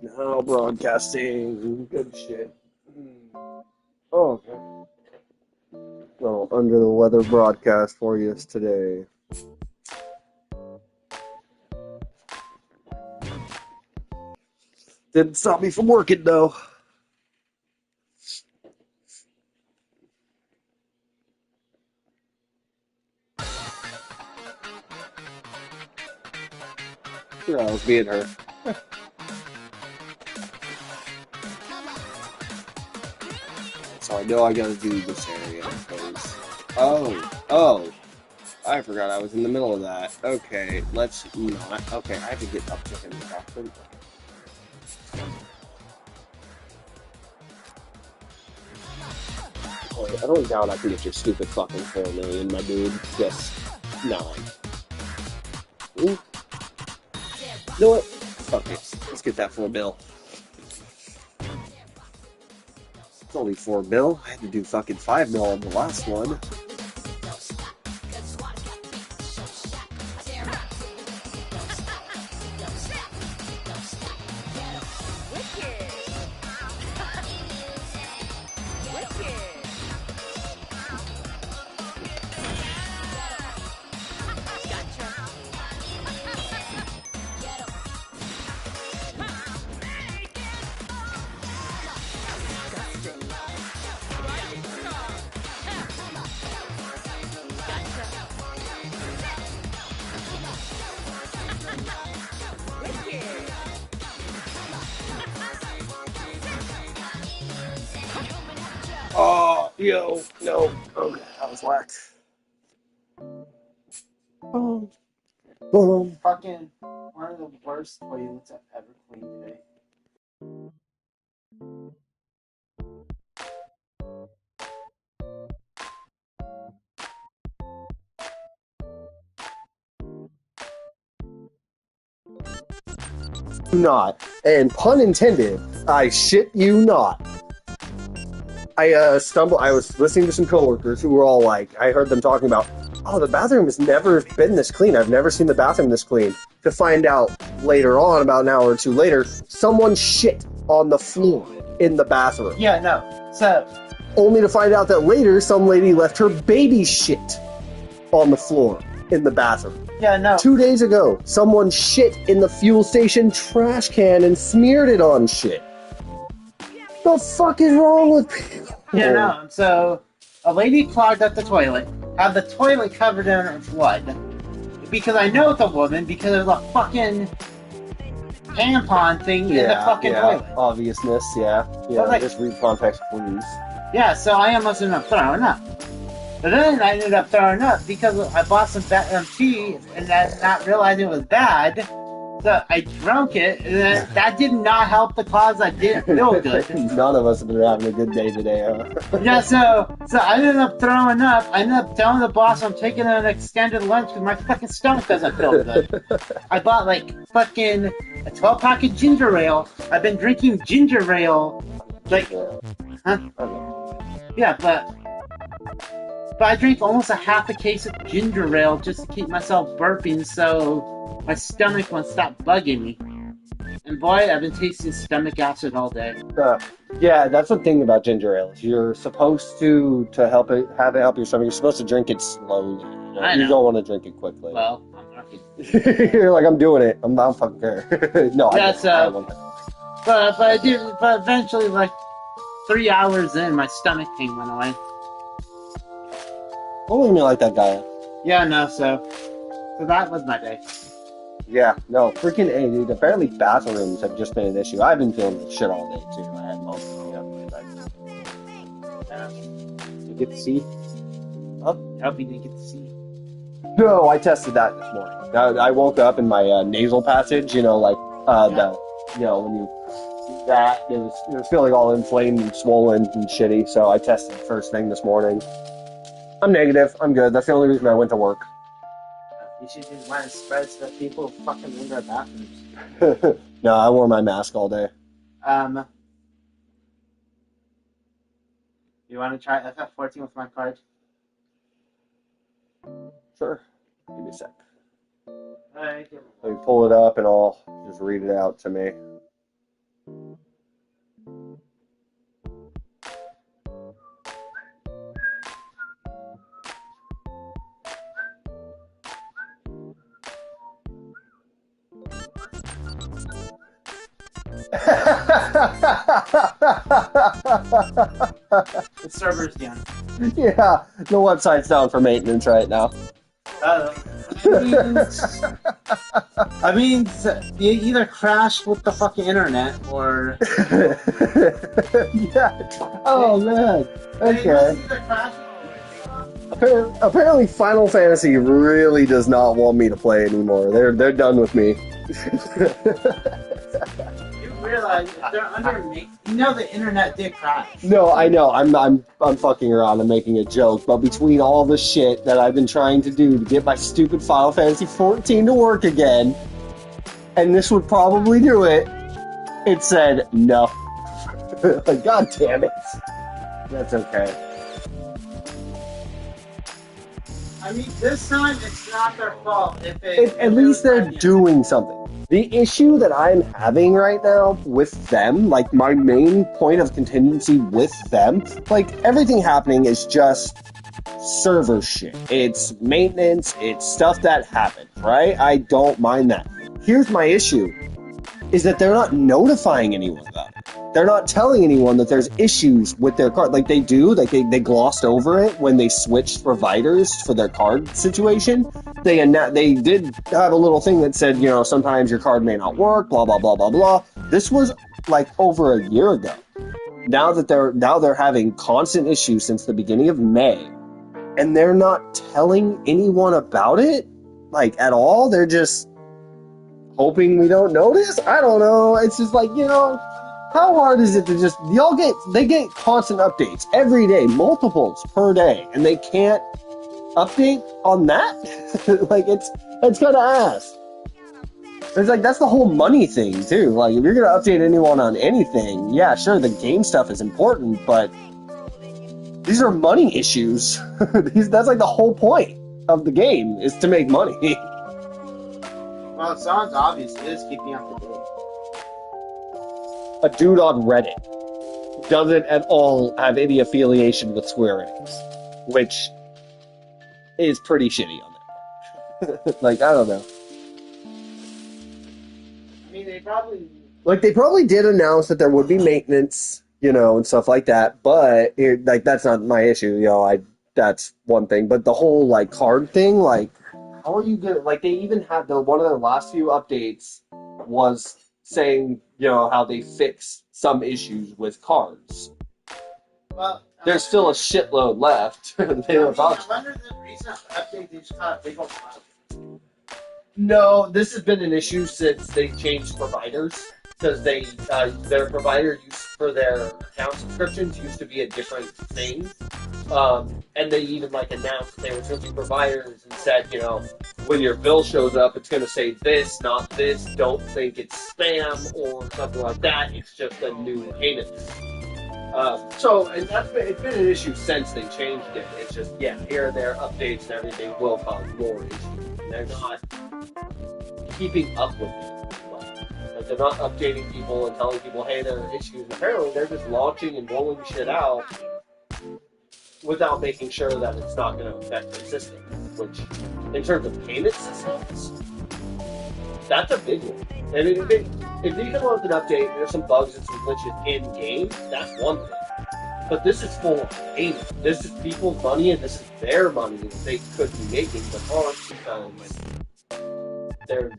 Now broadcasting. Good shit. Oh, okay. Well, under the weather broadcast for you today. Didn't stop me from working though. Yeah, I was being her. So I know I gotta do this area because. Oh. I forgot I was in the middle of that. Okay, let's not. Okay, I have to get up to him. I don't doubt I can get your stupid fucking 4 million, my dude. Just 9. Ooh. You know what? Fuck it. Let's get that 4 bill. It's only 4 bill. I had to do fucking 5 mil on the last one. Oh, yo, no. Okay, that was whack. Boom. Boom. Fucking one of the worst toilets I've ever cleaned today. Not. And pun intended, I shit you not. I was listening to some coworkers who were all like, I heard them talking about, oh, the bathroom has never been this clean. I've never seen the bathroom this clean. To find out later on, about an hour or two later, someone shit on the floor in the bathroom. Yeah, no. So, Only to find out that later, some lady left her baby shit on the floor in the bathroom. yeah, no. 2 days ago, someone shit in the fuel station trash can and smeared it on shit. The fuck is wrong with people? Yeah, no. So, a lady clogged up the toilet, had the toilet covered in blood. Because I know it's a woman, because there's a fucking tampon thing in the fucking toilet. Obviousness, yeah. Like, just read context, please. Yeah, so I almost ended up throwing up. But then I ended up throwing up because I bought some tea and then not realizing it was bad. So I drank it, and then that did not help the cause. I didn't feel good. None of us have been having a good day today, huh? Yeah, so I ended up throwing up. I ended up telling the boss I'm taking an extended lunch because my fucking stomach doesn't feel good. I bought like fucking a 12-pack of ginger ale. I've been drinking ginger ale. Like, huh? Yeah, but I drank almost a half a case of ginger ale just to keep myself burping so my stomach won't stop bugging me. And boy, I've been tasting stomach acid all day. Yeah, that's the thing about ginger ale. You're supposed to have it help your stomach. You're supposed to drink it slowly. I know. You don't want to drink it quickly. Well, I'm lucky. You're like, I'm doing it. I don't fucking care. No, Yeah, I won't. But I did. But eventually, like 3 hours in, my stomach pain went away. Don't look at me like that guy. Yeah, no. So that was my day. Yeah, no, freaking A, dude. Apparently bathrooms have just been an issue. I've been feeling like shit all day, too. I had most of You get to see? Huh? I hope you didn't get to see. No, I tested that this morning. I woke up in my nasal passage, when you, it was feeling all inflamed and swollen and shitty, so I tested first thing this morning. I'm negative. I'm good. That's the only reason I went to work. You should just want to spread so that people fucking in their bathrooms. No, I wore my mask all day. You want to try FF14 with my card? Sure. Give me a sec. Alright. Let me pull it up and I'll just read it out to me. The server's down. Yeah, the website's down for maintenance right now. I mean, I mean, you either crash with the fucking internet or. Yeah. Oh man. It Okay. must either crash Apparently, Final Fantasy really does not want me to play anymore. They're done with me. You realize if they're under me, you know the internet did crash. No, I know. I'm fucking around. I'm making a joke. But between all the shit that I've been trying to do to get my stupid Final Fantasy 14 to work again, and this would probably do it, it said no. Like, God damn it. That's okay. I mean, this time it's not their fault. If it, At least they're doing something. The issue that I'm having right now with them, like my main point of contingency with them, like everything happening is just server shit. It's maintenance, it's stuff that happened, right? I don't mind that. Here's my issue, is that they're not notifying anyone about it. They're not telling anyone that there's issues with their card. Like they do, like they glossed over it when they switched providers for their card situation. They did have a little thing that said, you know, sometimes your card may not work, blah blah blah blah blah. This was like over a year ago. Now they're having constant issues since the beginning of May, and they're not telling anyone about it, like at all. They're just hoping we don't notice. I don't know. It's just like, you know, how hard is it to just they get constant updates every day, multiples per day, and they can't update on that? Like it's kind of ass. It's like that's the whole money thing too. Like if you're gonna update anyone on anything, yeah, sure, the game stuff is important, but these are money issues. That's like the whole point of the game is to make money. Well, it sounds obvious. It is keeping up to date. A dude on Reddit doesn't at all have any affiliation with Square Enix, which is pretty shitty on that part. Like, I don't know. I mean, they probably did announce that there would be maintenance, you know, and stuff like that, but that's not my issue, you know, that's one thing, but the whole, like, card thing, like, how are you gonna, like, they even had one of their last few updates was saying, you know, how they fixed some issues with cards. Well, there's still a shitload left. They don't talk. I wonder the recent update they just caught a big old problem. No, this has been an issue since they changed providers. Because their provider used for their account subscriptions used to be a different thing. And they even like announced they were switching providers and said, you know, when your bill shows up, it's going to say this, not this. Don't think it's spam or something like that. It's just a new payment. And it's been an issue since they changed it. It's just, yeah, here and there, updates and everything will cause more issues. And they're not keeping up with it. Like, they're not updating people and telling people, hey, there are issues. Apparently, they're just launching and rolling shit out without making sure that it's not going to affect their system. Which, in terms of payment systems, that's a big one. I mean, if you come up with an update and there's some bugs and some glitches in game, that's one thing. But this is for payment. This is people's money, and this is their money that they could be making, but aren't because they're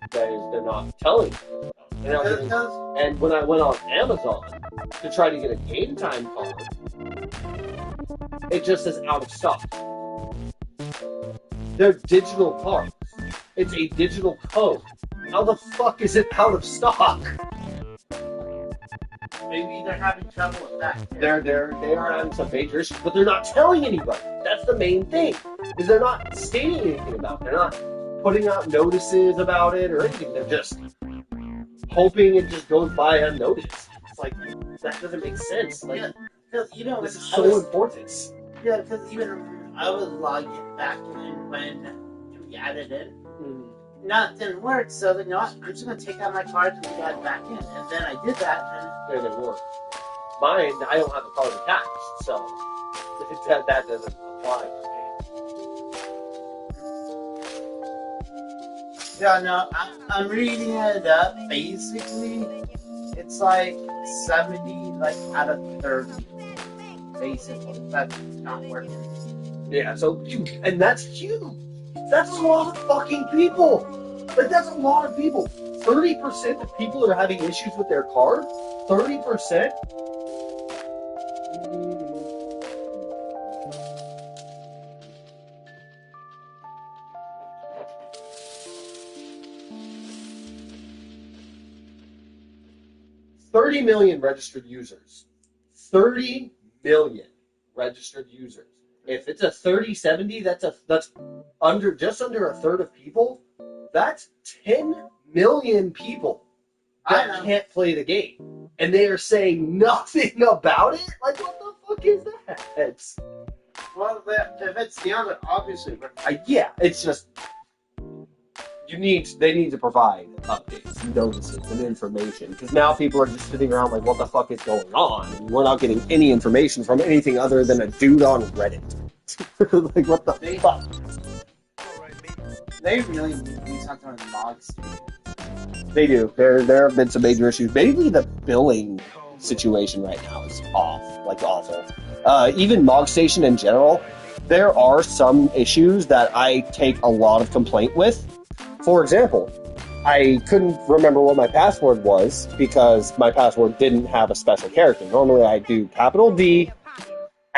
not telling you. And when I went on Amazon to try to get a game time card, it just says out of stock. They're digital cards. It's a digital code. How the fuck is it out of stock? Maybe they're having trouble with that. They are having some major issues, but they're not telling anybody. That's the main thing. Is they're not stating anything about it. They're not putting out notices about it or anything. They're just hoping it just goes by unnoticed. It's like, that doesn't make sense. Like, because this is so important. Yeah, because even I was logged back in when we added it. Mm-hmm. No, it didn't work, so then, you know what, I'm just going to take out my cards and we got it back in. And then I did that, and it worked. Mine, I don't have a card attached, so that doesn't apply to me. Yeah, no, I'm reading it up. Basically, It's like 70, like out of 30, basically. That's not working. Yeah, so and that's huge. That's a lot of fucking people. Like that's a lot of people. 30% of people are having issues with their card. 30%. 30 million registered users. 30 million registered users. If it's a 30/70, that's just under a third of people. That's 10 million people that can't play the game. And they are saying nothing about it? Like, what the fuck is that? Well, if it's down, then obviously. Yeah, it's just they need to provide updates, notices, and information. Because now people are just sitting around like, what the fuck is going on? And we're not getting any information from anything other than a dude on Reddit. Like, what the fuck? They really need to do something with mods. They do. There have been some major issues. Mainly the billing situation right now is awful. Even MogStation in general, there are some issues that I take a lot of complaint with. For example, I couldn't remember what my password was because my password didn't have a special character. Normally I do capital D @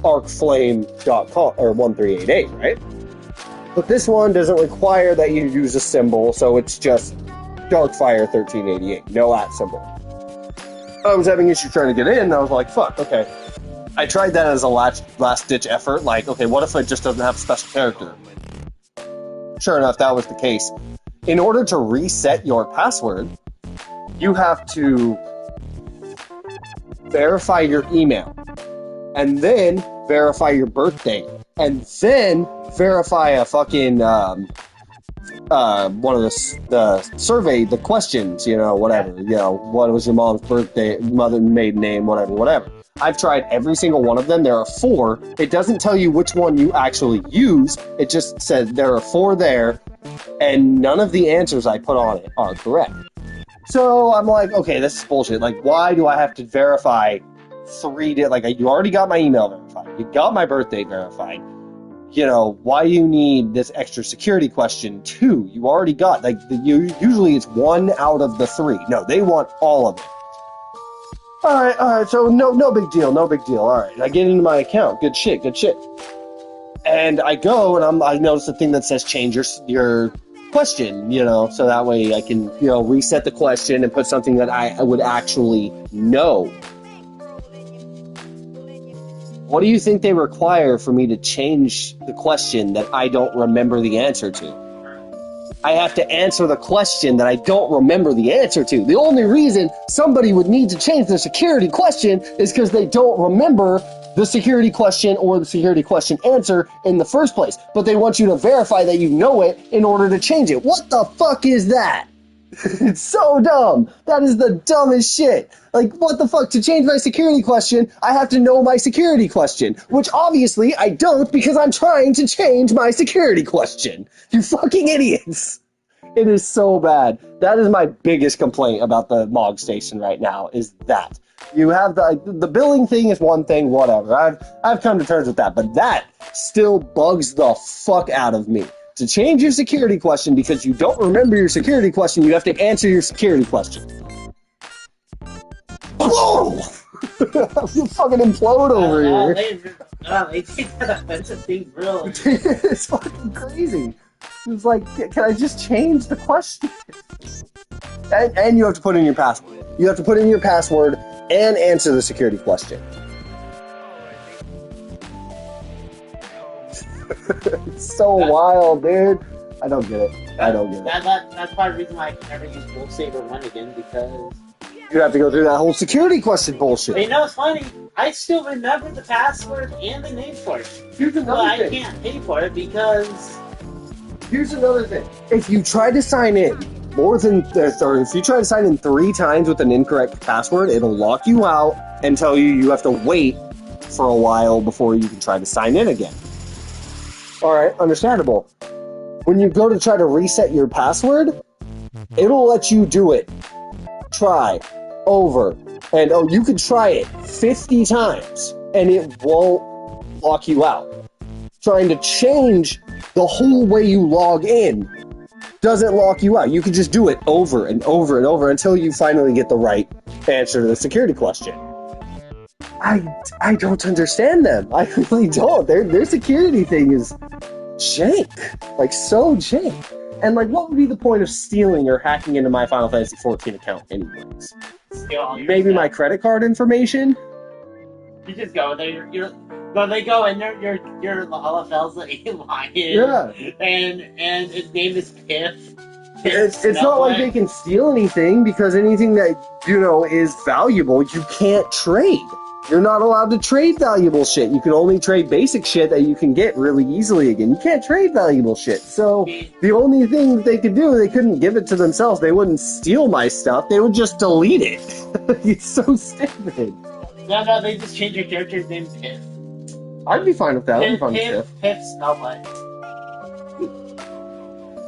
arcflame.com or 1388, right? But this one doesn't require that you use a symbol, so it's just Darkfire 1388, no @ symbol. I was having issues trying to get in, and I was like, fuck, okay. I tried that as a last-ditch effort, like, okay, what if it just doesn't have a special character? Sure enough, that was the case. In order to reset your password, you have to verify your email, and then verify your birthday, and then verify a fucking one of the survey, the questions, whatever, what was your mom's birthday, mother maiden name, whatever. I've tried every single one of them. There are 4. It doesn't tell you which one you actually use. It just says there are 4 there, and none of the answers I put on it are correct. So I'm like, okay, this is bullshit. Like, why do I have to verify 3 you already got my email verified. You got my birthday verified. Why do you need this extra security question too? You already got, usually it's 1 out of the 3. No, they want all of it. All right, so no big deal. All right, I get into my account. Good shit. And I go, and I notice the thing that says change your question, so that way I can, reset the question and put something that I would actually know. What do you think they require for me to change the question that I don't remember the answer to? I have to answer the question that I don't remember the answer to. The only reason somebody would need to change their security question is because they don't remember the security question or the security question answer in the first place. But they want you to verify that you know it in order to change it. What the fuck is that? It's so dumb. That is the dumbest shit. Like, what the fuck? To change my security question, I have to know my security question, which obviously I don't because I'm trying to change my security question. You fucking idiots. It is so bad. That is my biggest complaint about the MogStation right now, is that. You have the billing thing is one thing, whatever. I've come to terms with that, but that still bugs the fuck out of me. To change your security question because you don't remember your security question, you have to answer your security question. Whoa! You fucking implode over here. They take that offensive thing real. It's fucking crazy. It's like, can I just change the question? And you have to put in your password. You have to put in your password and answer the security question. It's so wild, dude. I don't get it. That's part of the reason why I can never use Bull Saber 1 again, because you have to go through that whole security question bullshit. You know what's funny? I still remember the password and the name for it. Here's another thing. I can't pay for it because... Here's another thing. If you try to sign in if you try to sign in 3 times with an incorrect password, it'll lock you out and tell you have to wait for a while before you can try to sign in again. Alright, understandable. When you go to try to reset your password, it'll let you do it try over and you could try it 50 times and it won't lock you out. Trying to change the whole way you log in doesn't lock you out. You can just do it over and over and over until you finally get the right answer to the security question. I don't understand them. I really don't. Their security thing is jank. Like, so jank. And, like, what would be the point of stealing or hacking into my Final Fantasy XIV account anyways? Maybe my credit card information? You just go there, they go in there, your LFL's a lion. Yeah. And his name is Piff. It's not like they can steal anything, because anything that, is valuable, you can't trade. You're not allowed to trade valuable shit. You can only trade basic shit that you can get really easily again. You can't trade valuable shit. So the only thing that they could do, they couldn't give it to themselves. They wouldn't steal my stuff. They would just delete it. It's so stupid. No, they just changed your character's name to Piff. I'd be fine with that. I'd be fine with Piff. Piff Snowbutt.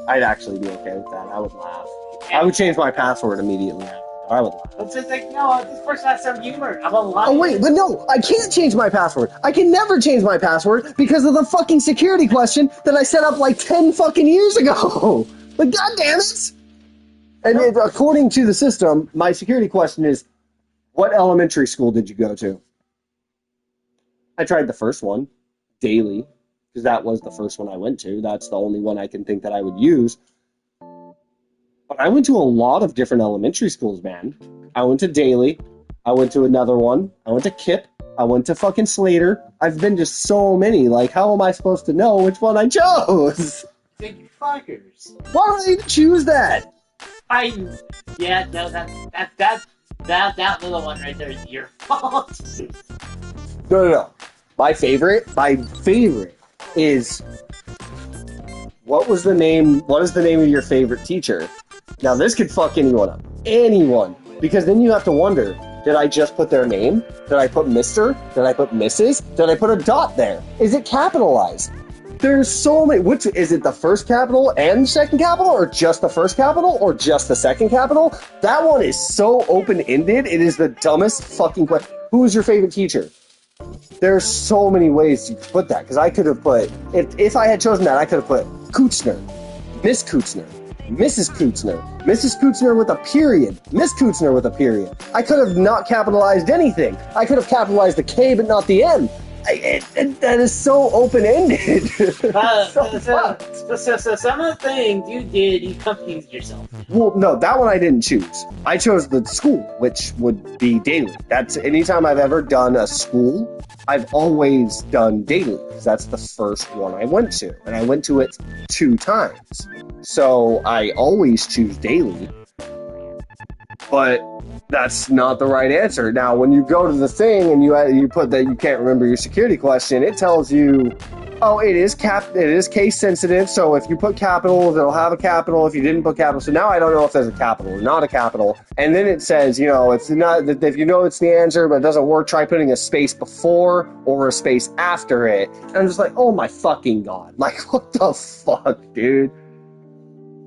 I'd actually be okay with that. I would laugh. I would change my password immediately. I would laugh. It's just like, no, this person has some humor. I'm a liar. Oh, wait, but no, I can't change my password. I can never change my password because of the fucking security question that I set up like 10 fucking years ago. Like, God damn it! And according to the system, my security question is, what elementary school did you go to? I tried the first one, daily, because that was the first one I went to. That's the only one I can think that I would use. But I went to a lot of different elementary schools, man. I went to Daly. I went to another one. I went to Kip. I went to fucking Slater. I've been to so many. Like, how am I supposed to know which one I chose? Big fuckers. Why would I even choose that? Yeah, no, that little one right there is your fault. No. My favorite is, what is the name of your favorite teacher? Now, this could fuck anyone up. Anyone. Because then you have to wonder, did I just put their name? Did I put Mr.? Did I put Mrs.? Did I put a dot there? Is it capitalized? There's so many. Which is it, the first capital and second capital, or just the first capital, or just the second capital? That one is so open-ended. It is the dumbest fucking question. Who is your favorite teacher? There's so many ways you could put that, because I could have put, if I had chosen that, I could have put Kutzner, Miss Kutzner, Mrs. Kutzner, Mrs. Kutzner with a period, Miss Kutzner with a period. I could have not capitalized anything. I could have capitalized the K but not the M. That is so open-ended. So some of the things you did, you confused yourself. Well, no, that one I didn't choose. I chose the school, which would be Daily. That's anytime I've ever done a school, I've always done Daily, because that's the first one I went to. And I went to it 2 times. So I always choose Daily. But that's not the right answer. Now, when you go to the thing and you put that you can't remember your security question, it tells you, oh, it is case sensitive. So if you put capitals, it'll have a capital. If you didn't put capital, so now I don't know if there's a capital or not a capital. And then it says, if you know it's the answer but it doesn't work, try putting a space before or a space after it. And I'm just like, oh my fucking god! Like, what the fuck, dude?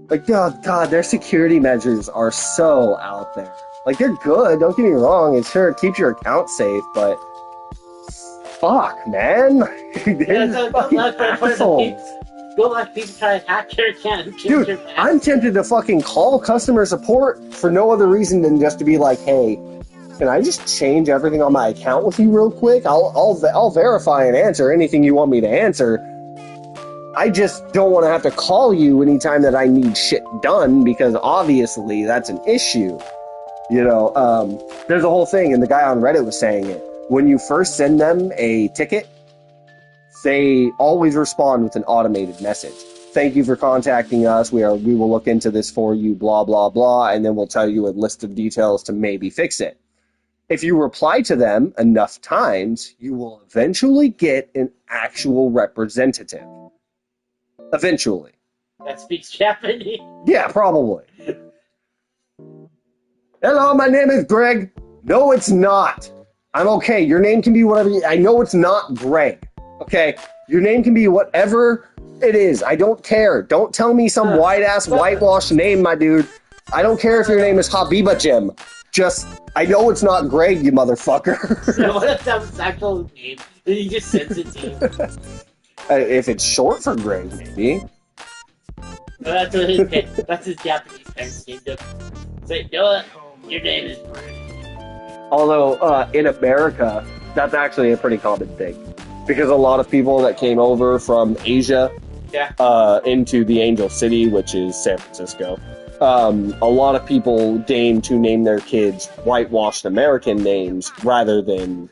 Like, God, their security measures are so out there. Like, they're good, don't get me wrong, it sure keeps your account safe, but fuck, man. Don't let people try to hack your account. Dude, I'm tempted to fucking call customer support for no other reason than just to be like, hey, can I just change everything on my account with you real quick? I'll verify and answer anything you want me to answer. I just don't want to have to call you anytime that I need shit done, because obviously that's an issue. There's a whole thing, and the guy on Reddit was saying it. When you first send them a ticket, they always respond with an automated message. Thank you for contacting us. We will look into this for you, blah, blah, blah, and then we'll tell you a list of details to maybe fix it. If you reply to them enough times, you will eventually get an actual representative. Eventually. That speaks Japanese? Yeah, probably. Hello, my name is Greg. No, it's not. I'm okay. Your name can be whatever I know it's not Greg. Okay? Your name can be whatever it is. I don't care. Don't tell me some white-ass whitewashed name, my dude. I don't care if your name is Habiba Jim. Just, I know it's not Greg, you motherfucker. So what if that was his actual name? Then he just sends it to you. If it's short for Greg, maybe. Well, that's his Japanese parents named him. It's like, you know what? Your name is Brandon. Although, in America, that's actually a pretty common thing. Because a lot of people that came over from Asia into the Angel City, which is San Francisco, a lot of people deign to name their kids whitewashed American names rather than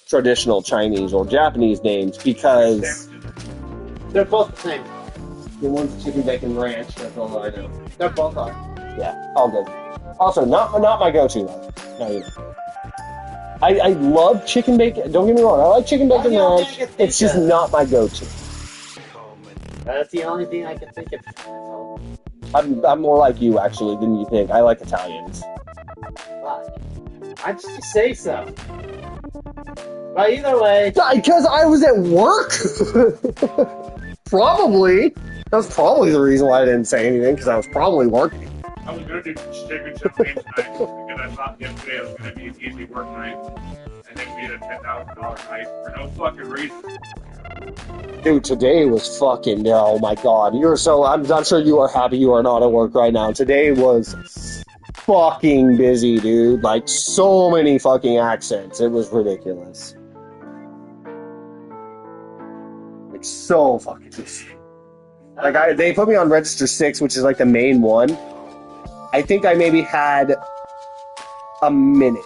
traditional Chinese or Japanese names because they're both the same. the one's chicken bacon ranch, that's all I know. They're both are. Yeah, all good. Also, not my go-to though. No, you know. I love chicken bacon. Don't get me wrong. I like chicken bacon ranch. It's just not my go-to. That's the only thing I can think of. So. I'm more like you actually than you think. I like Italians. Why'd you say so? But either way, because I was at work. Probably. That's probably the reason why I didn't say anything because I was probably working. I was going to do chicken champagne tonight because I thought yesterday was going to be an easy work night, and then we had a $10,000 night for no fucking reason. Dude, today was fucking, oh my god. I'm not sure you are happy you are not at work right now. Today was fucking busy, dude. Like, so many fucking accents. It was ridiculous. Like, so fucking busy. Like, they put me on Register 6, which is like the main one. I think I maybe had a minute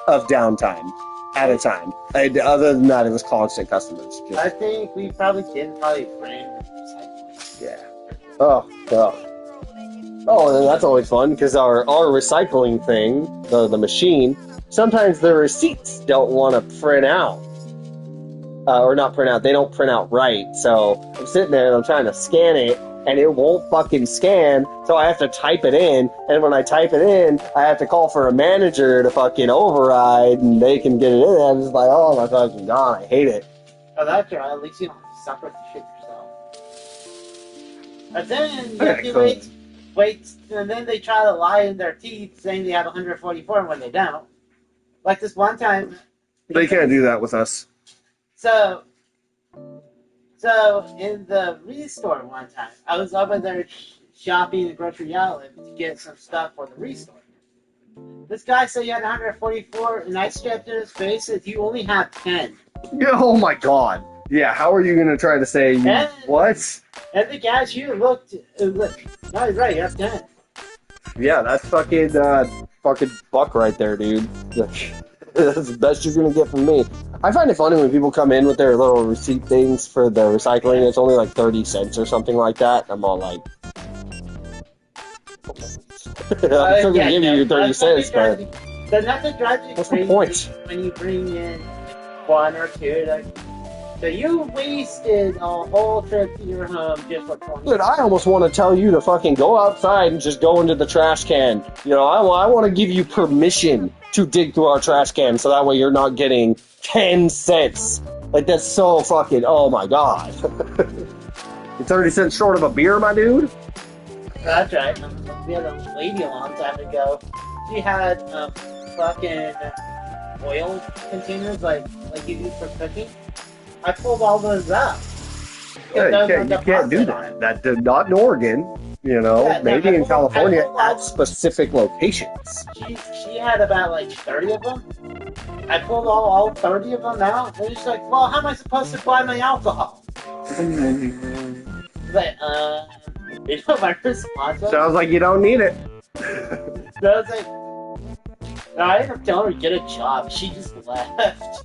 of downtime at a time. Other than that, it was constant customers. I think we probably bring recycling. Yeah. Oh, and that's always fun because our recycling thing, the machine, sometimes the receipts don't want to print out. Or not print out, they don't print out right. So I'm sitting there and I'm trying to scan it and it won't fucking scan. So I have to type it in. And when I type it in, I have to call for a manager to fucking override and they can get it in. I'm just like, oh my fucking god, I hate it. Oh, that's right. At least you don't suffer the shit yourself. But then you have to wait, and then they try to lie in their teeth saying they have 144 when they don't. Like this one time. They can't do that with us. So in the restore one time, I was over there shopping in the grocery outlet to get some stuff for the restore. This guy said he had 144, and I stepped in his face and said, you only have 10. Oh my god. Yeah, how are you going to try to say, what? And the cashier looked, no, he's right, you have 10. Yeah, that's fucking buck right there, dude. That's the best you're going to get from me. I find it funny when people come in with their little receipt things for the recycling. It's only like 30 cents or something like that. I'm all like... I'm still going to give you your 30 cents, but... Nothing drives you what's crazy the point? When you bring in one or two, like... So you wasted a whole trip to your home just for 20 Dude, I almost want to tell you to fucking go outside and just go into the trash can. You know, I want to give you permission to dig through our trash can so that way you're not getting 10 cents. Like, that's so fucking, oh my god. You're 30 cents short of a beer, my dude? That's right. We had a lady a long time ago. She had fucking oil containers like you use for cooking. I pulled all those up. Yeah, you can't do that. Not in Oregon, you know, yeah, maybe in California at specific locations. She had about like 30 of them. I pulled all 30 of them out. And she's like, well, how am I supposed to buy my alcohol? Like, you know my response was? Sounds like you don't need it. So I was like, no, I ended up telling her to get a job. She just left.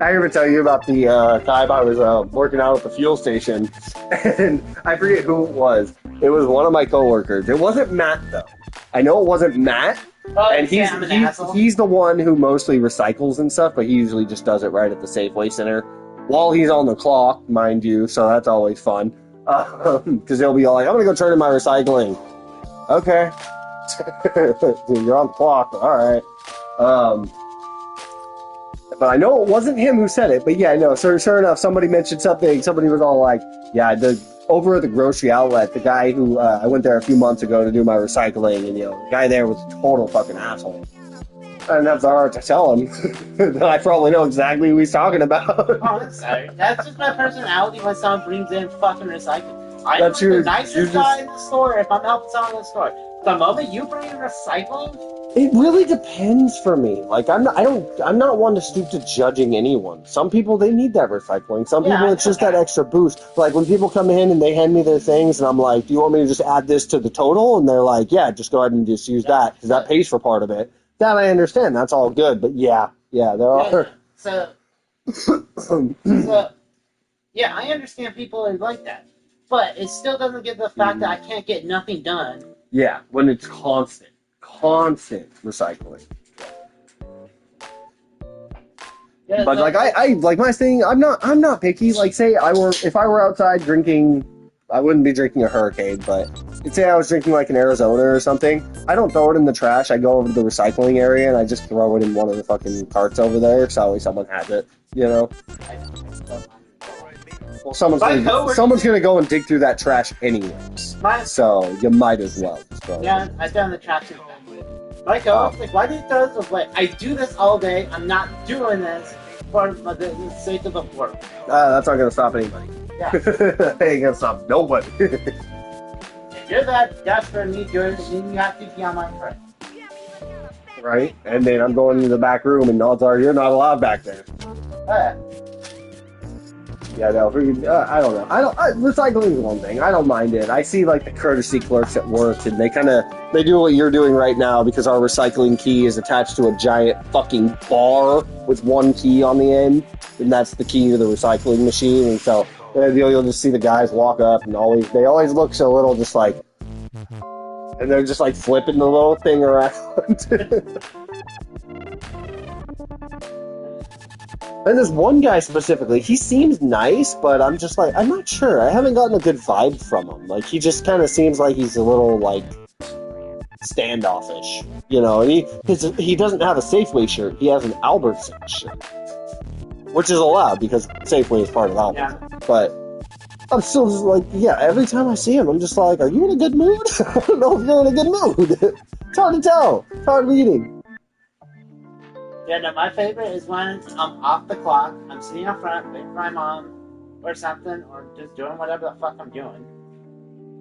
I ever tell you about the time I was working out at the fuel station, and I forget who it was. It was one of my coworkers. It wasn't Matt though. I know it wasn't Matt, and he's the one who mostly recycles and stuff, but he usually just does it right at the Safeway Center while he's on the clock, mind you. So that's always fun because he'll be all like, "I'm gonna go turn in my recycling." Okay. You're on the clock, alright. But I know it wasn't him who said it, but yeah, no, sure enough, somebody mentioned something, somebody was all like, yeah, over at the grocery outlet, the guy who I went there a few months ago to do my recycling, and the guy there was a total fucking asshole. I didn't have the heart to tell him that I probably know exactly who he's talking about. Oh, I'm sorry. That's just my personality when someone brings in fucking recycling. I'm That's the your- nicest you're guy just- in the store if I'm helping someone in the store. The moment you bring in recycling, It really depends for me. Like I'm not one to stoop to judging anyone. Some people they need that recycling. Some Yeah, people I it's know just that extra boost. Like when people come in and they hand me their things and I'm like, "Do you want me to just add this to the total?" And they're like, "Yeah, just go ahead and just use that because that pays for part of it." That I understand. That's all good. But yeah, there are. so yeah, I understand people are like that, but it still doesn't get the fact that I can't get nothing done. Yeah, when it's constant recycling. Yeah, But like I like my thing. I'm not picky. Like say if I were outside drinking, I wouldn't be drinking a Hurricane. But say I was drinking like an Arizona or something. I don't throw it in the trash. I go over to the recycling area and I just throw it in one of the fucking carts over there. So always someone has it. Well, someone's gonna go and dig through that trash anyways. So you might as well just throw it. Yeah, I done the trash thing. My coworker's like, why do you throw this away? I do this all day. I'm not doing this for the sake of the work. That's not gonna stop anybody. Yeah. Ain't gonna stop nobody. If you're that desperate and need yours, then you have to be on my friend. Right? And then I'm going into the back room and odds are you're not allowed back there. Yeah, no, I don't know. Recycling is one thing. I don't mind it. I see like the courtesy clerks at work, and they do what you're doing right now because our recycling key is attached to a giant fucking bar with one key on the end, and that's the key to the recycling machine. And so you'll just see the guys walk up, and they always look so little, just like, and they're just like flipping the little thing around. And this one guy specifically, he seems nice, but I'm just like, I'm not sure. I haven't gotten a good vibe from him. Like, he just kind of seems like he's a little, like, standoffish, And he doesn't have a Safeway shirt. He has an Albertsons shirt, which is allowed because Safeway is part of Albertsons. Yeah. But I'm still just like, every time I see him, I'm just like, are you in a good mood? I don't know if you're in a good mood. It's hard to tell. It's hard reading. Yeah, no, my favorite is when I'm off the clock, I'm sitting up front, waiting for my mom, or something, or just doing whatever the fuck I'm doing.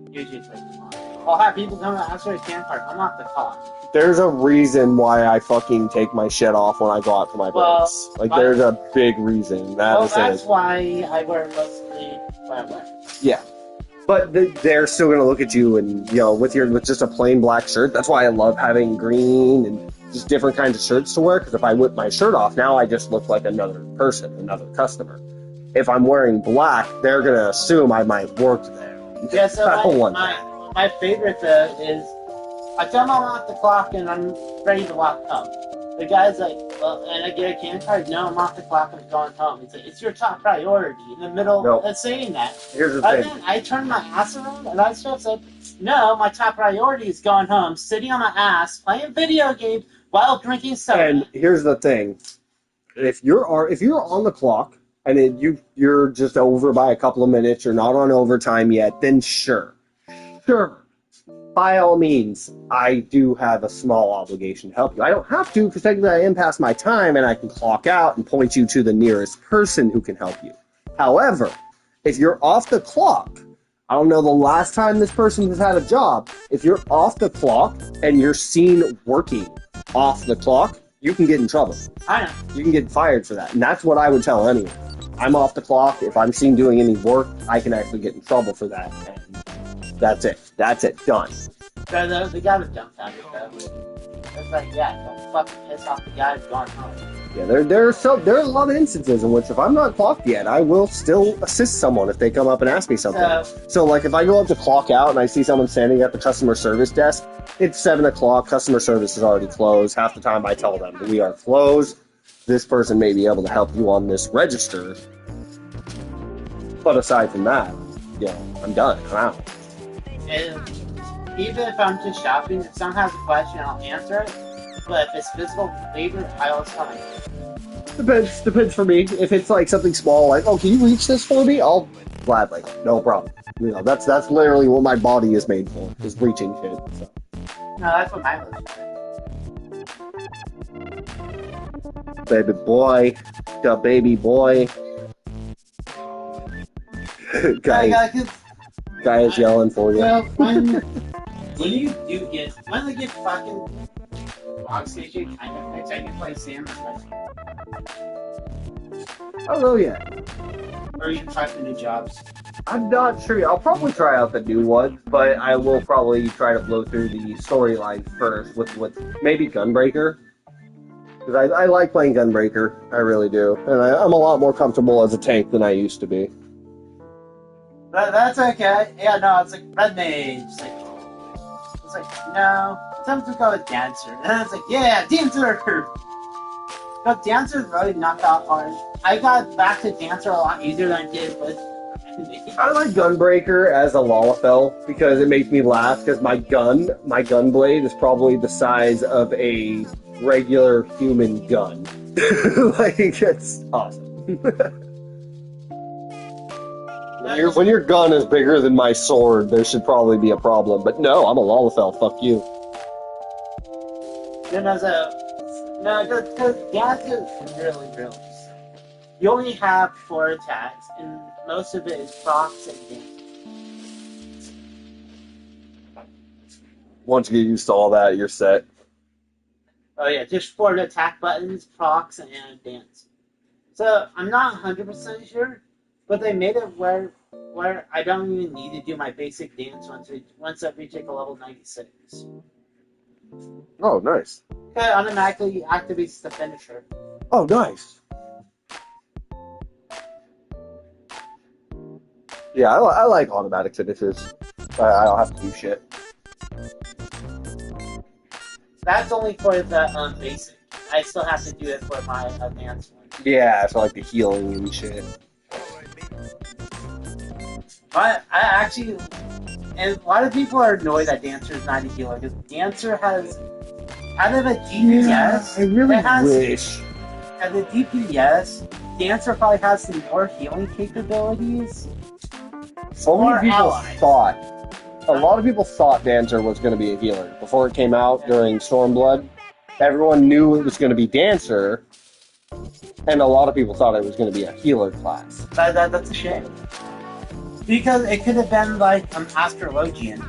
Usually it's waiting for mom. I'll have people come and ask for a can card. I'm off the clock. There's a reason why I fucking take my shit off when I go out to my breaks. There's a big reason. That's why I wear mostly what I wear. Yeah. But they're still gonna look at you and, with just a plain black shirt. That's why I love having green and just different kinds of shirts to wear, because if I whip my shirt off, now I just look like another person, another customer. If I'm wearing black, they're going to assume I might work there. Yeah, so my favorite is, I tell them I'm off the clock and I'm ready to walk home. The guy's like, well, and I get a can card? No, I'm off the clock, I'm going home. He's like, it's your top priority. In the middle of saying that. Here's the thing. Then I turn my ass around and I still say, no, my top priority is going home, sitting on my ass, playing video games, while drinking soda. And here's the thing: if you're on the clock and you're just over by a couple of minutes, you're not on overtime yet, then sure, by all means, I do have a small obligation to help you. I don't have to because technically I am past my time, and I can clock out and point you to the nearest person who can help you. However, if you're off the clock, I don't know the last time this person has had a job. If you're off the clock and you're seen working off the clock, you can get in trouble. I know. You can get fired for that. And that's what I would tell anyone. I'm off the clock. If I'm seen doing any work, I can actually get in trouble for that. And that's it. That's it. Done. So the guy was dumbfounded, though. It's like, don't fucking piss off the guy who's gone home. Yeah, there are a lot of instances in which if I'm not clocked yet, I will still assist someone if they come up and ask me something. So like if I go up to clock out and I see someone standing at the customer service desk, it's 7 o'clock, customer service is already closed. Half the time I tell them, we are closed. This person may be able to help you on this register. But aside from that, I'm done. I'm out. And even if I'm just shopping, if someone has a question, I'll answer it. But if it's physical labor, I always come in. Depends for me. If it's like something small, like, oh, can you reach this for me? I'll gladly. No problem. You know, that's literally what my body is made for, is reaching shit. So. No, that's what my motion is. Baby boy, the baby boy. Guy is yelling for you. So when you do get, when they get fucking log station kind of fixed, I can play Sam especially. I don't know yet. Or you can try for new jobs. I'm not sure. I'll probably try out the new one, but I will probably try to blow through the storyline first with maybe Gunbreaker. Because I like playing Gunbreaker. I really do. And I'm a lot more comfortable as a tank than I used to be. That's okay. Yeah, no, it's like Red Mage. It's like no. Sometimes we go with Dancer. And then it's like, yeah, Dancer! But Dancer's really not that hard. I got back to Dancer a lot easier than I did with... I like Gunbreaker as a Lalafell because it makes me laugh because my gun blade is probably the size of a regular human gun. Like, it's awesome. When your gun is bigger than my sword, there should probably be a problem. But no, I'm a Lalafell. Fuck you. No, because gas is really, really. You only have 4 attacks, and most of it is procs and dance. Once you get used to all that, you're set. Oh yeah, just 4 attack buttons, procs, and dance. So I'm not 100% sure, but they made it where I don't even need to do my basic dance once I reach like a level 96. Oh, nice. It automatically activates the finisher. Oh, nice. Yeah, I like automatic finishes. I don't have to do shit. That's only for the basic. I still have to do it for my advanced one. Yeah, for like the healing and shit. But I actually, and a lot of people are annoyed that Dancer is not a healer because Dancer has, out of a DPS, Yeah, I really wish. As a DPS, Dancer probably has some more healing capabilities. So many people thought, a lot of people thought Dancer was going to be a healer before it came out during Stormblood. Everyone knew it was going to be Dancer, and a lot of people thought it was going to be a healer class. That's a shame. Because it could have been like an Astrologian.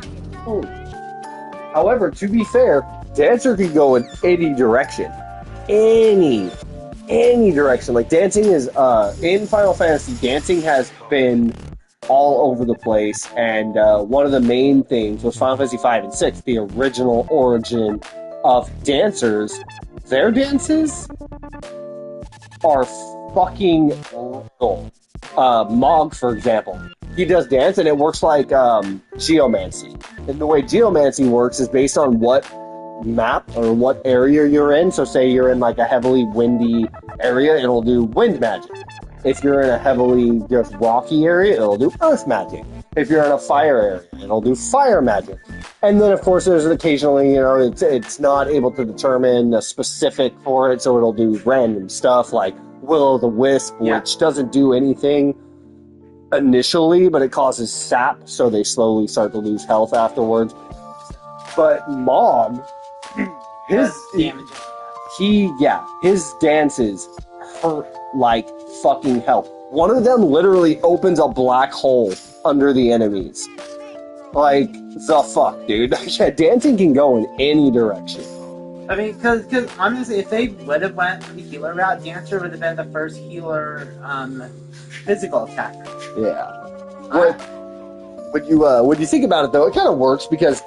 However, to be fair, Dancer can go in any direction. Any direction. Like, dancing is, in Final Fantasy, dancing has been all over the place, and one of the main things was Final Fantasy 5 and 6, the original origin of dancers. Their dances are fucking brutal. Mog, for example, he does dance, and it works like geomancy. And the way geomancy works is based on what map or what area you're in. So say you're in like a heavily windy area, it'll do wind magic. If you're in a heavily just rocky area, it'll do earth magic. If you're in a fire area, it'll do fire magic. And then, of course, there's occasionally, it's not able to determine a specific for it, so it'll do random stuff like Will-o'-the-Wisp, which doesn't do anything initially, but it causes sap, so they slowly start to lose health afterwards. But Mog, his dances hurt like fucking hell. One of them literally opens a black hole under the enemies. Like, the fuck, dude. Yeah, dancing can go in any direction. I mean, because honestly, if they would have went the healer route, Dancer would have been the first healer physical attacker. Yeah. When you think about it, though, it kind of works because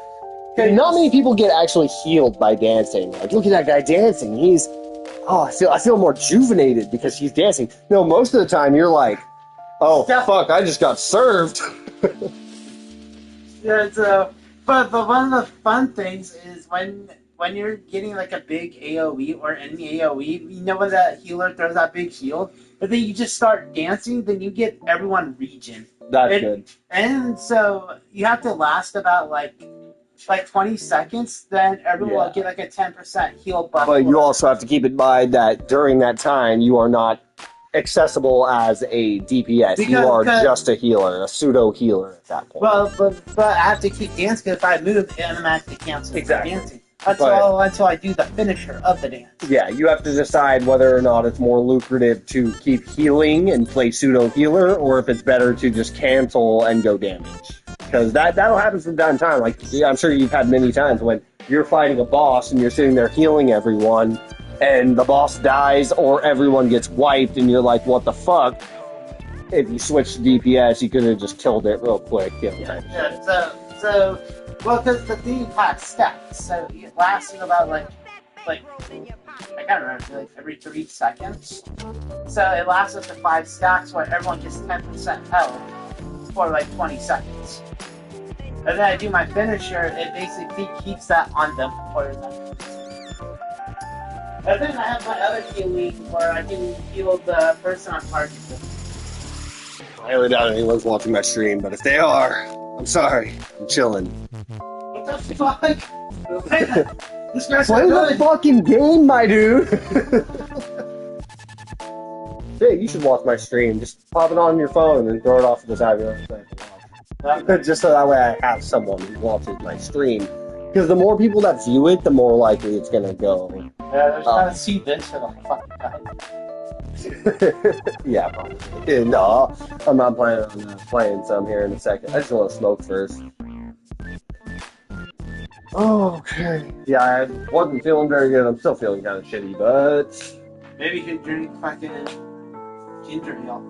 not many people get actually healed by dancing. Like, look at that guy dancing. I feel more rejuvenated because he's dancing. No, most of the time you're like, oh, fuck, I just got served. Yeah, but one of the fun things is when you're getting like a big AoE or any AoE, you know when that healer throws that big shield, but then you just start dancing, then you get everyone regen. That's good. And so you have to last about like 20 seconds, then everyone will get like a 10% heal buff. But you also have to keep in mind that during that time, you are not accessible as a DPS. You are just a healer, a pseudo healer at that point. Well, but I have to keep dancing. If I move, it automatically cancels Exactly. dancing. Until I do the finisher of the dance. Yeah, you have to decide whether or not it's more lucrative to keep healing and play pseudo healer, or if it's better to just cancel and go damage. Because that'll happen from time to time. Like, I'm sure you've had many times when you're fighting a boss and you're sitting there healing everyone, and the boss dies or everyone gets wiped, and you're like, what the fuck? If you switch to DPS, you could have just killed it real quick. So, well, because the thing packs stacks, so it lasts in about like I can't remember, like every 3 seconds. So it lasts up to 5 stacks where everyone gets 10% health for like 20 seconds. And then I do my finisher, it basically keeps that on them for them. And then I have my other healing where I can heal the person I'm targeting. I highly doubt anyone's watching my stream, but if they are, I'm sorry. I'm chilling. What the fuck? This guy's Play the fucking game, my dude! Hey, you should watch my stream. Just pop it on your phone and throw it off to the side of your own. Just so that way I have someone who watches my stream. Because the more people that view it, the more likely it's gonna go. Yeah, they're trying to see this for the fucking time. Yeah, probably. No, I'm not planning on playing some here in a second. I just want to smoke first. Okay. Yeah, I wasn't feeling very good. I'm still feeling kind of shitty, but... Maybe you can drink fucking ginger ale.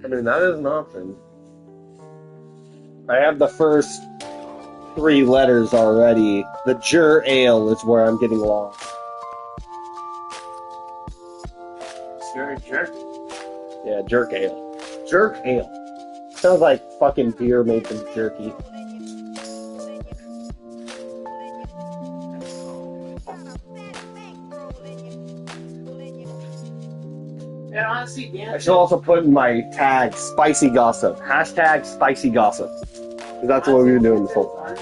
I mean, that is an option. I have the first 3 letters already. The Jur Ale is where I'm getting lost. You're a jerk. Yeah, Jerk Ale. Jerk Ale. Sounds like fucking beer made from jerky. And honestly, Dan, I should also put in my tag spicy gossip. Hashtag spicy gossip. Because that's what we've been doing this whole time.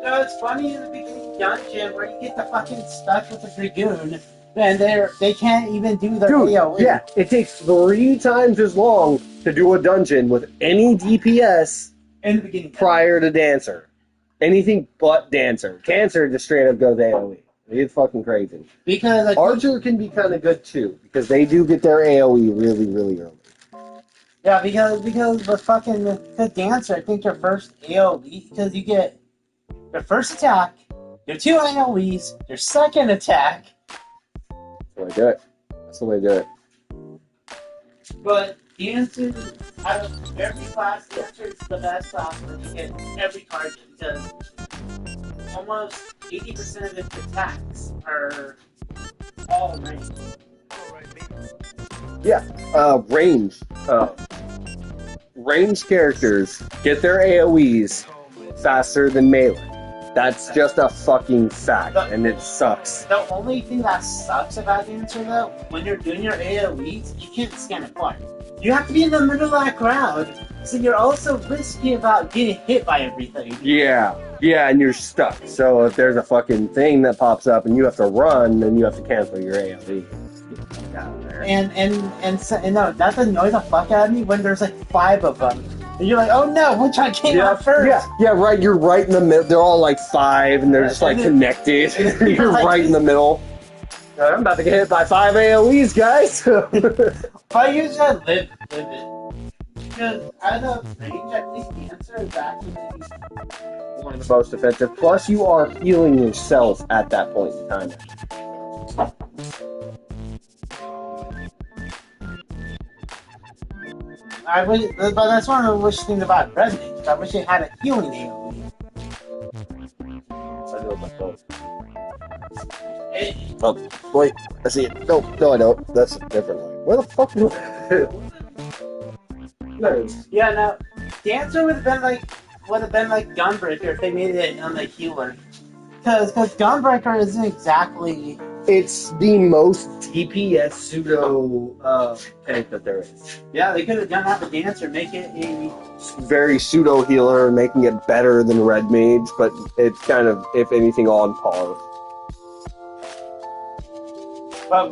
No, it's funny in the beginning dungeon where you get the fucking stuck with the dragoon, and they can't even do their AoE. Yeah, it takes 3 times as long to do a dungeon with any DPS in the beginning prior to Dancer. Anything but Dancer. Dancer just straight up goes AoE. It's fucking crazy. Because Archer can be kind of good too, because they do get their AoE really, really early. Yeah, because the Dancer, I think your first AoE, because you get your first attack, your 2 AoEs, your second attack. That's the way to do it. That's the way to do it. But Dancer, out of every class, Dancer is the best class where you get every target because almost 80% of its attacks are all ranged. Yeah, range. Ranged characters get their AoEs faster than melee. That's just a fucking fact, and it sucks. The only thing that sucks about Dancer, though, when you're doing your AoEs, you can't stand apart. You have to be in the middle of that crowd, so you're also risky about getting hit by everything. Yeah, and you're stuck. So if there's a fucking thing that pops up and you have to run, then you have to cancel your AoE. And no, that annoys the fuck out of me when there's like 5 of them. And you're like, oh no, which one came out first? Yeah, right, you're right in the middle. They're all like 5 and they're just like connected. You're right in the middle. I'm about to get hit by 5 AoEs, guys. I usually live it. Because out of range, I think the answer is actually one of the most effective. Plus, you are healing yourself at that point in time. But that's one of the worst things about Red Mage. I wish it had a healing AoE. I know my phone. Oh, wait, I see it. No, I don't. That's a different one. Where the fuck do I... Yeah, no. Dancer would have been like Gunbreaker if they made it on the healer. Because Gunbreaker isn't exactly... It's the most DPS pseudo tank that there is. Yeah, they could have done that with Dancer, make it a... Very pseudo healer, making it better than Red Mage, but it's kind of, if anything, on par. A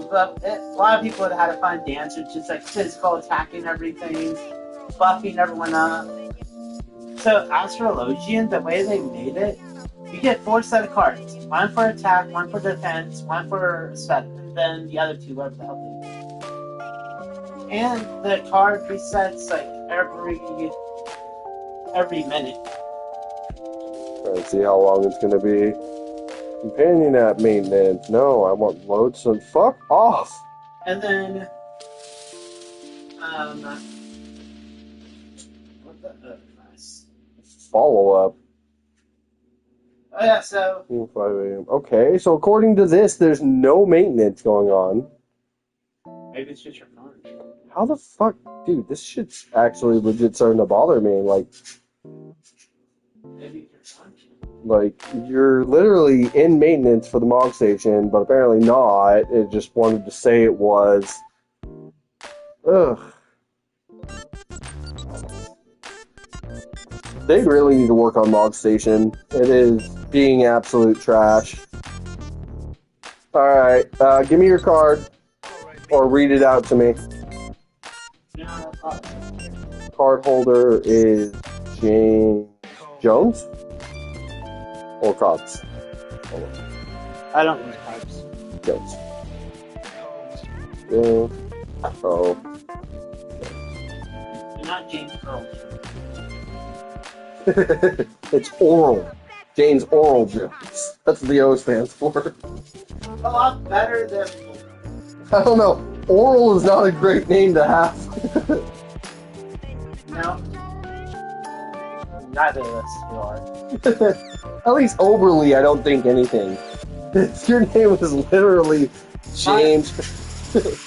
lot of people had a fun dance, which is like physical attacking everything, buffing everyone up. So Astrologian, the way they made it, you get 4 set of cards. One for attack, one for defense, one for step, and then the other 2 whatever the hell they do. And the card resets like every minute. Trying to see how long it's gonna be. Companion app maintenance. No, I want load some. Fuck off. And then what the nice. Follow up. Oh yeah, so 5 a.m. Okay, so according to this, there's no maintenance going on. maybe it's just your phone. How the fuck, dude? This shit's actually legit starting to bother me. Maybe it's your phone. Like you're literally in maintenance for the Mog Station, but apparently not. It just wanted to say it was. Ugh. They really need to work on Mog Station. It is being absolute trash. Alright, give me your card. Or read it out to me. No, that's not. Card holder is James Jones? Or Cox? I don't use cards. Jones. Yeah. Oh. You're not James Earl. It's Oral. James Oral Jones. That's what the O stands for. A lot better than. I don't know. Oral is not a great name to have. No. Neither of us are. At least Oberly, I don't think anything. Your name was literally James.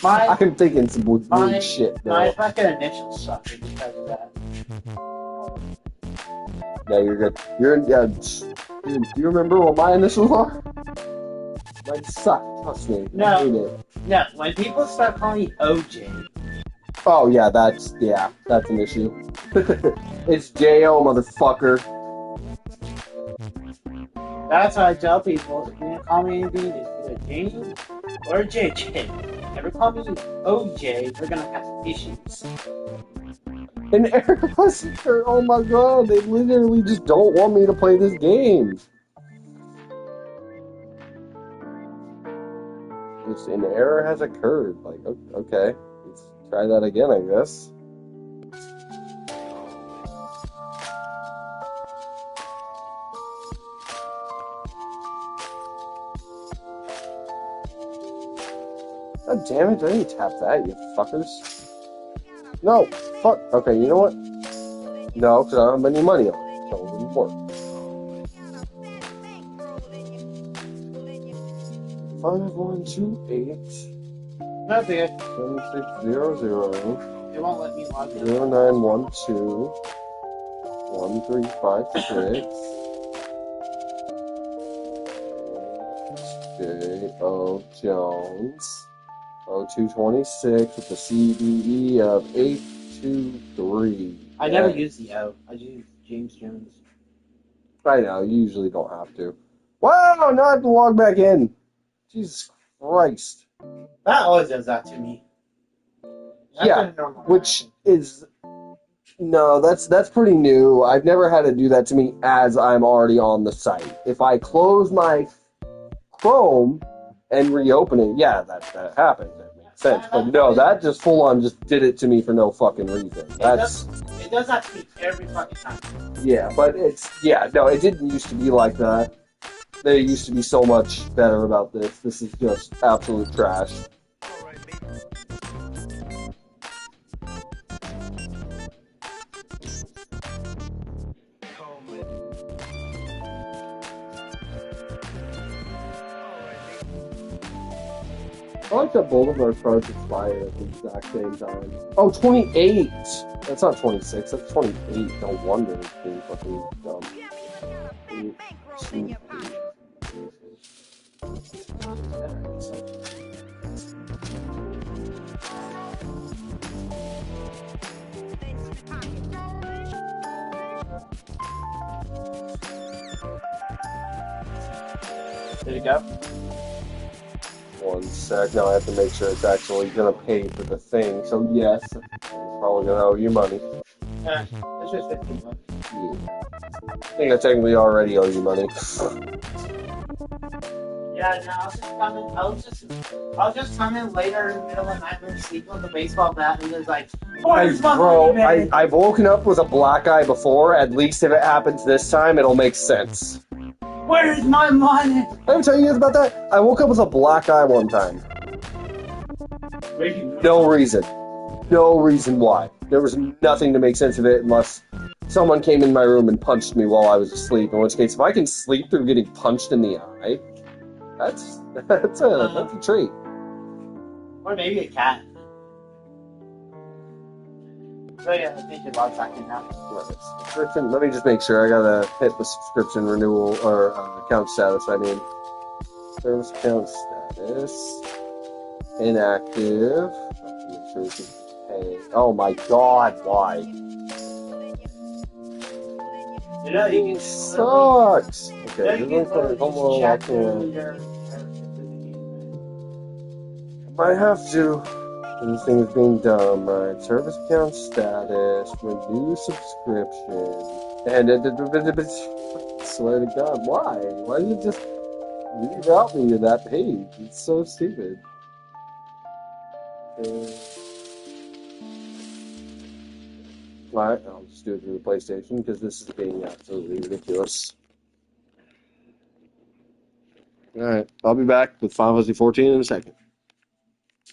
I'm thinking some weird shit, bro. My fucking initials suck because of that. Yeah, you're good. Do you remember what my initials are? Mine suck, trust me. No. I hate it. No, when people start calling me OJ, Oh yeah, that's an issue. It's J.O. motherfucker. that's how I tell people. If you're gonna call me anything, it's either James or JJ. Never call me OJ, we're gonna have issues. And Eric Hussinger, oh my god, they literally just don't want me to play this game. Just an error has occurred. Like, okay, let's try that again, I guess. God damn it, I didn't tap that, you fuckers. No, fuck. Okay, you know what? No, because I don't have any money on it, so it wouldn't work. 5128 That's it. 7600 It won't let me log in. 0912 1356 J.O. Jones 0226 with the CVE of 823. I never use the O. I just use James Jones. I know, you usually don't have to. Wow, now I have to log back in. Jesus Christ. That always does that to me. That's Yeah, a normal which is... No, that's pretty new. I've never had it do that to me as I'm already on the site. If I close my Chrome and reopen it, yeah, that happens. That makes sense. But no, that just full on just did it to me for no fucking reason. It does that to me every fucking time. Yeah, but no, it didn't used to be like that. They used to be so much better about this. This is just absolute trash. I like that both of our cards expired at the exact same time. Oh, 28! That's not 26, that's 28. No wonder it's being fucking dumb. 8, 2, 8. There you go. 1 sec. Now I have to make sure it's actually gonna pay for the thing. So yes, it's probably gonna owe you money. It's just 15 bucks. Yeah. I think I technically already owe you money. Yeah, no, I'll just come in later in the middle of the night when sleeping with a baseball bat and just like, where's my money, man? I've woken up with a black eye before. At least if it happens this time, it'll make sense. Where's my money? I ever tell you guys about that? I woke up with a black eye one time. No reason. No reason why. There was nothing to make sense of it unless someone came in my room and punched me while I was asleep. In which case, if I can sleep through getting punched in the eye, that's a treat. Or maybe a cat. So yeah, I think you log back in now. Subscription. Let me just make sure. I gotta hit the subscription renewal or account status. I mean, service account status inactive. Make sure we can pay. Oh my God! Why? You know, you can Sucks. Okay, you this one's home alone. check Might have to. This thing is being done. Right. Service account status. Renew subscription. And swear to God, why? Why did you just reroute me to that page? It's so stupid. Alright, I'll just do it through the PlayStation because this is being absolutely ridiculous. Alright, I'll be back with Final Fantasy 14 in a second.